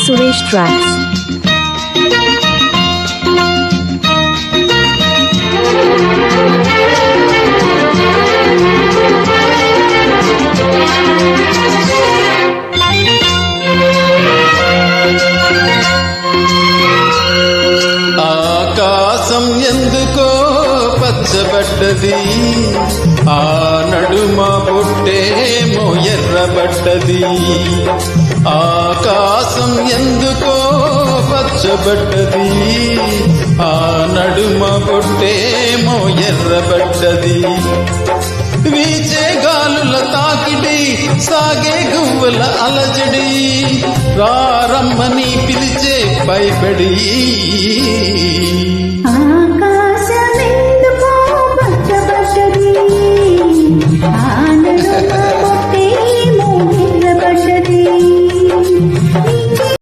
Suresh Tracks. ఆకాశం ఎందుకో పచ్చబడ్డది, ఆ నడుమ పొట్టేమో ఎర్రబడ్డది. ఆకాశం ఎందుకో పచ్చబడ్డది, ఆ నడుమ పొట్టేమో ఎర్రబడ్డది. వీచే గాలుల తాకిడి, సాగే గువ్వల అలజడి, రారమ్మని పిలిచే భయపడి